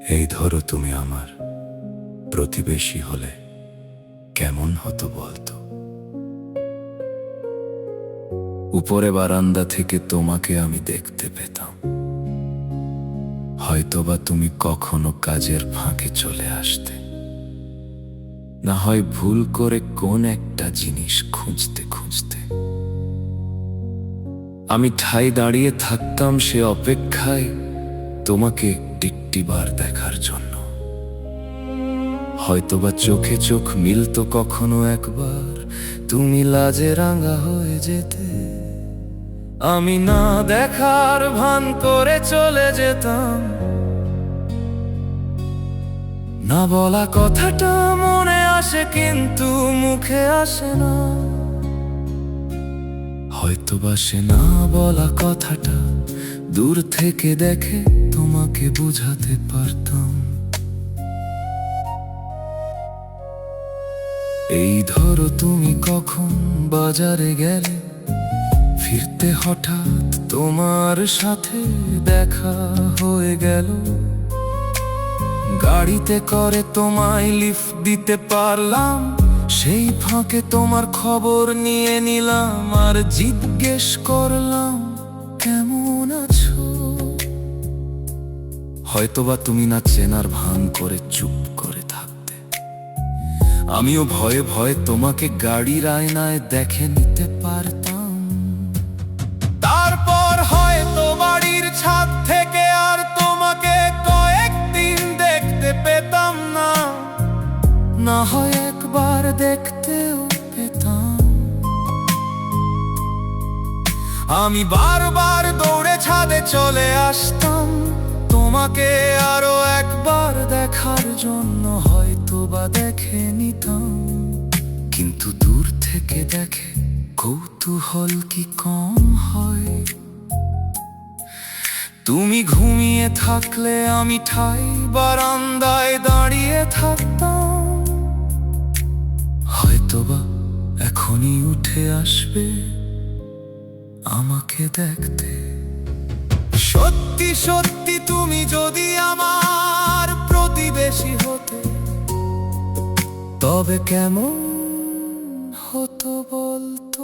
এই ধরো তুমি আমার প্রতিবেশী হলে কেমন হতো বলতো? উপরে বারান্দা থেকে তোমাকে আমি দেখতে পেতাম। হয়তোবা তুমি কখনো কাজের ফাঁকে চলে আসতে, না হয় ভুল করে কোন একটা জিনিস খুঁজতে খুঁজতে। আমি ঠাই দাঁড়িয়ে থাকতাম সে অপেক্ষায় তোমাকে টিকটিবার দেখার জন্য। হয়তোবা চোখে চোখ মিলতো কখনো একবার, তুমি লাজে রাঙা হয়ে যেতে। আমি না দেখার ভান করে চলে যেতাম। না বলা কথাটা মনে আসে কিন্তু মুখে আসে না। হয়তোবা সে না বলা কথাটা দূর থেকে দেখে তোমাকে বুঝাতে পারতাম। এই ধরো তুমি কখন বাজারে গেলে, ফিরতে হঠাৎ তোমার সাথে দেখা হয়ে গেল। গাড়িতে করে তোমায় লিফট দিতে পারলাম, সেই ফাঁকে তোমার খবর নিয়ে নিলাম আর জিজ্ঞেস করলাম কেমন আছো। হয়তোবা তুমি না চেনার ভান করে চুপ করে থাকতে, আমিও ভয়ে ভয়ে তোমাকে গাড়ির আয়নায় দেখে নিতে পারতাম। তারপর হয়তো বাড়ির ছাদ থেকে আর তোমাকে কয়েকদিন দেখতে পেতাম না, না হয় একবার দেখতেও পেতাম। আমি বারবার দৌড়ে ছাদে চলে আসতাম তোমাকে আরো একবার দেখার জন্য। হয়তো বা দেখে নিতাম, কিন্তু দূর থেকে দেখে কৌতূহল কি কম হয়? তুমি ঘুমিয়ে থাকলে আমি ঠাই বারান্দায় দাঁড়িয়ে থাকতাম। হয়তোবা এখনই উঠে আসবে আমাকে দেখতে। সত্যি সত্যি তুমি যদি আমার প্রতিবেশী হতে, তবে কেমন হতো বলতো?